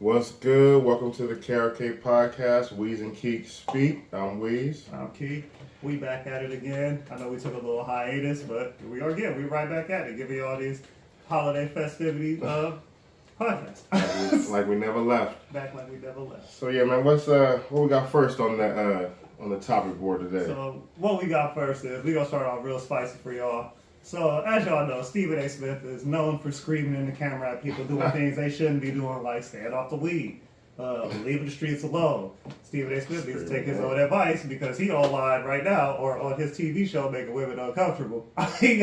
What's good? Welcome to the KRK podcast, Weez and Keek speak. I'm Weez. I'm Keek. We back at it again. I know we took a little hiatus, but here we are again. We right back at it, giving you all these holiday festivities podcasts. like we never left. Back like we never left. So yeah, man, what we got first on the topic board today? So what we got first is we gonna start off real spicy for y'all. So as y'all know, Stephen A. Smith is known for screaming in the camera at people doing things they shouldn't be doing, like staying off the weed, leaving the streets alone. Stephen A. Smith needs to take his own advice because he online right now or on his TV show making women uncomfortable. he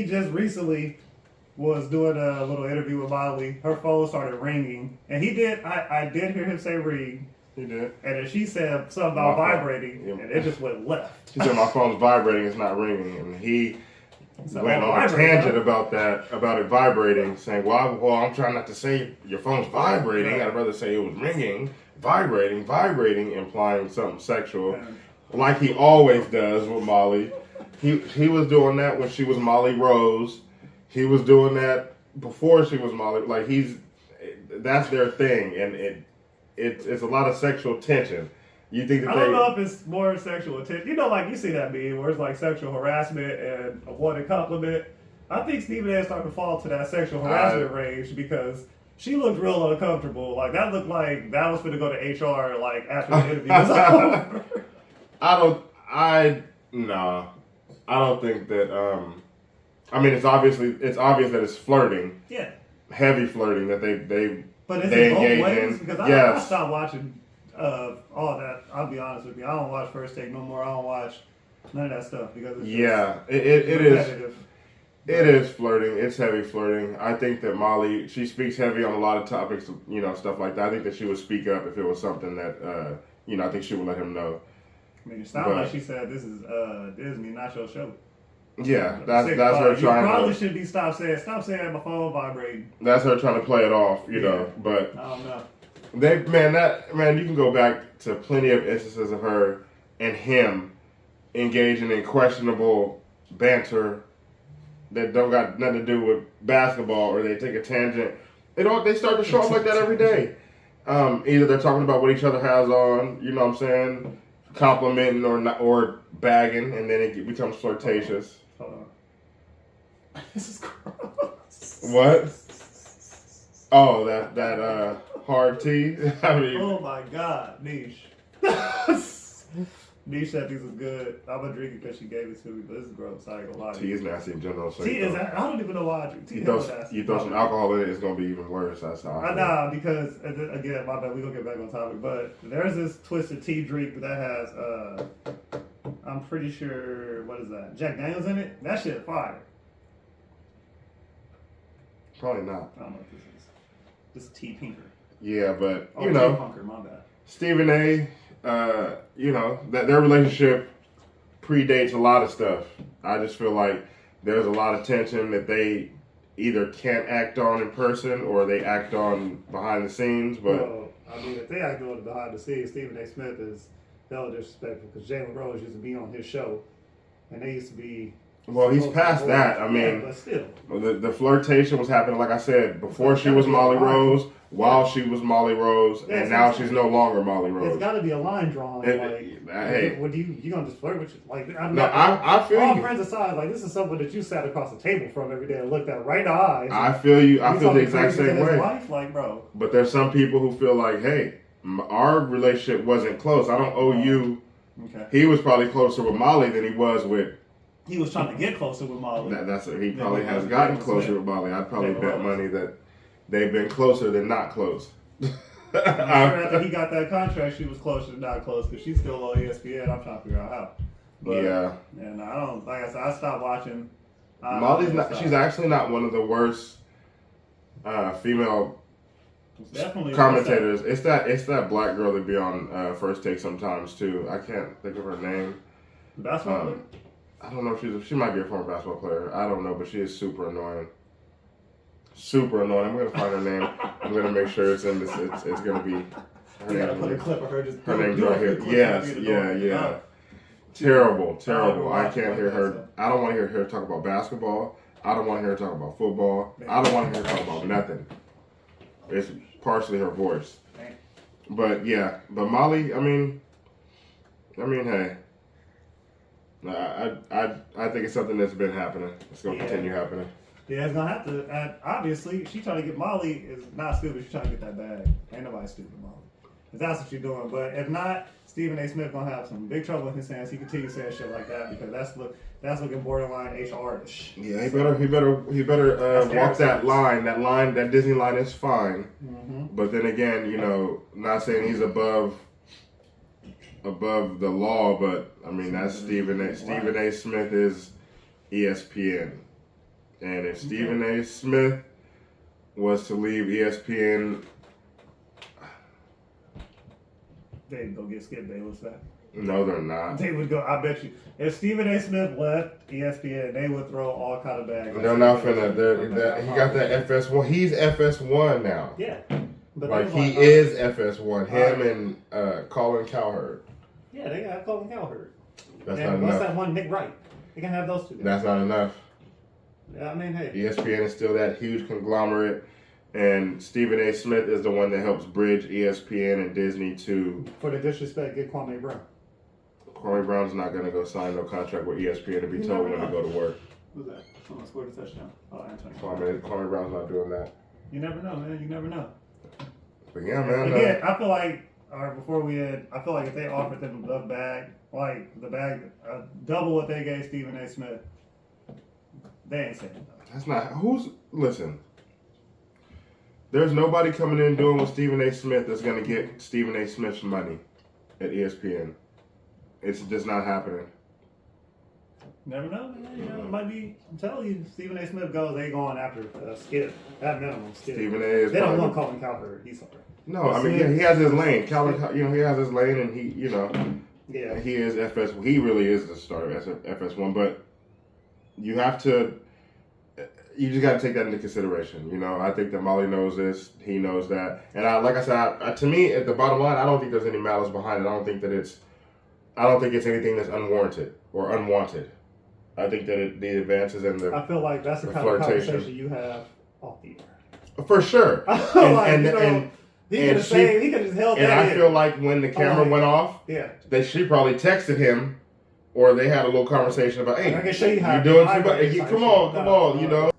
just recently was doing a little interview with Molly. Her phone started ringing, and I did hear him say ring. He did. And then she said something about vibrating, and it just went left. She said my phone's vibrating, it's not ringing, and he went on a tangent about it vibrating, saying, well, I'm trying not to say your phone's vibrating. I'd rather say it was ringing, vibrating, implying something sexual, like he always does with Molly. He was doing that when she was Molly Rose. He was doing that before she was Molly. Like that's their thing, and it's a lot of sexual tension. You think that I don't know if it's more sexual attention. You know, like you see that meme where it's like sexual harassment and a wanted compliment. I think Stephen A. is starting to fall to that sexual harassment range because she looked real uncomfortable. Like that looked like that was going to go to HR like after the interview was over. I don't think that. I mean, it's obvious that it's flirting. Yeah. Heavy flirting that they. But is they it both engage ways? in. Because Yes. I stopped watching all that. I'll be honest with you. I don't watch First Take no more. I don't watch none of that stuff because it's it is. It is flirting. It's heavy flirting. I think that Molly, she speaks heavy on a lot of topics, stuff like that. I think that she would speak up if it was something that, I think she would let him know. I mean, it sounds like she said, this is Disney, not your show. Yeah, that's her trying to... You probably should be stop saying my phone vibrating. That's her trying to play it off, know, but... I don't know. You can go back to plenty of instances of her and him engaging in questionable banter that don't got nothing to do with basketball, or they take a tangent. They start to show up like that every day. Either they're talking about what each other has on, you know what I'm saying, complimenting or bagging, and then it becomes flirtatious. Hold on. This is gross. What? Oh, that hard tea. I mean, oh my God, Niche. Niche said these was good. I'm gonna drink it because she gave it to me, but this is gross. I ain't gonna lie to you. Tea is nasty in general. So tea is. I don't even know why I drink tea. You throw some alcohol in it, it's gonna be even worse. That's how I know, because again, my bad. We gonna get back on topic, but there's this twisted tea drink that has I'm pretty sure, what is that? Jack Daniels in it. That shit fire. Probably not. I don't know what this is. This is tea pinker. Yeah, but tea punker, my bad. Stephen A. That their relationship predates a lot of stuff. I just feel like there's a lot of tension that they either can't act on in person or they act on behind the scenes. But well, I mean, if they act on behind the scenes, Stephen A. Smith is hella disrespectful because Jalen Rose used to be on his show, and they used to be. Well, he's past that. I mean, but still, the flirtation was happening, like I said, before she was Molly Rose, while she was Molly Rose, and now she's no longer Molly Rose. There's got to be a line drawn. Hey, what do you gonna just flirt with? I feel all you. friends aside, like this is someone that you sat across the table from every day and looked at right in the eyes. I feel you. I feel the exact same way. Wife, like, bro. But there's some people who feel like, hey, our relationship wasn't close. I don't owe you. Okay. He was probably closer with Molly than he was with. He was trying to get closer with Molly. He probably has gotten closer with Molly. I'd probably bet money that they've been closer than not close. I'm sure after he got that contract, she was closer than not close because she's still on ESPN. I'm trying to figure out how. But, yeah. And I don't. Like I said, I stopped watching. Molly's not. She's actually not one of the worst female commentators. It's that black girl that be on First Take sometimes too. I can't think of her name. Basketball player? I don't know if she might be a former basketball player. I don't know, but she is super annoying. Super annoying. I'm gonna find her name. I'm gonna make sure it's in this. It's gonna be. You gotta put a clip of her just. Her name's right here. Yes, yeah. Terrible. I can't hear her. I don't want to hear her talk about basketball. I don't want to hear her talk about football. I don't want to hear her talk about nothing. It's partially her voice. Dang. But yeah, but Molly, I mean, hey, I think it's something that's been happening. It's gonna continue happening. Yeah, it's gonna have to. And obviously, she trying to get Molly is not stupid. She's trying to get that bag. Ain't nobody stupid, Molly. If that's what you're doing, but if not, Stephen A. Smith gonna have some big trouble in his hands. He continues saying shit like that because that's looking borderline HR-ish. Yeah, he better walk that line. That Disney line is fine. Mm-hmm. But then again, you know, not saying he's above the law, but I mean that's Stephen A. Smith is ESPN, and if Stephen A. Smith was to leave ESPN. They'd go get Skip Bayless back. No, they're not. They would go. I bet you, if Stephen A. Smith left ESPN, they would throw all kind of bags. They're not finna. He got that FS1. He's FS1 now. Yeah, but like he is FS1. Him and Colin Cowherd. Yeah, they got Colin Cowherd. That's and not what's enough. that one? Nick Wright. They can have those two. That's not enough. Yeah, I mean, hey. ESPN is still that huge conglomerate. And Stephen A. Smith is the one that helps bridge ESPN and Disney to... For the disrespect, get Kwame Brown. Kwame Brown's not going to go sign no contract with ESPN to be told when to go to work. Who's that? Someone scored a touchdown. Oh, Anthony. Kwame Brown's not doing that. You never know, man. You never know. But yeah, man. Again, I feel like, before we end, I feel like if they offered them the bag, double what they gave Stephen A. Smith, they ain't saying nothing. That's not... Listen... There's nobody coming in doing what Stephen A. Smith that's going to get Stephen A. Smith's money at ESPN. It's just not happening. Never know, man. You know, it might be. I'm telling you, Stephen A. Smith goes. They going after Skip. At minimum, Skip. Stephen A. is. They don't want Colin Cowherd. He's sorry. No, I mean, yeah, he has his lane. Colin, he has his lane, and he, yeah, he is FS. He really is the star of FS1. But you have to. You just got to take that into consideration. You know, I think that Molly knows this. He knows that. And like I said, to me, at the bottom line, I don't think there's any malice behind it. I don't think it's anything that's unwarranted or unwanted. I think that the advances and I feel like that's the kind of conversation you have off the air. For sure. He could have just held that in. And I feel like when the camera went off, she probably texted him, or they had a little conversation about, hey, I can show you how you're doing too much. Come on, you know.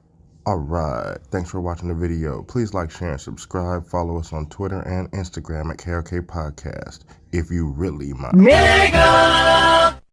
All right. Thanks for watching the video. Please like, share, and subscribe. Follow us on Twitter and Instagram at KRK Podcast. If you really mind.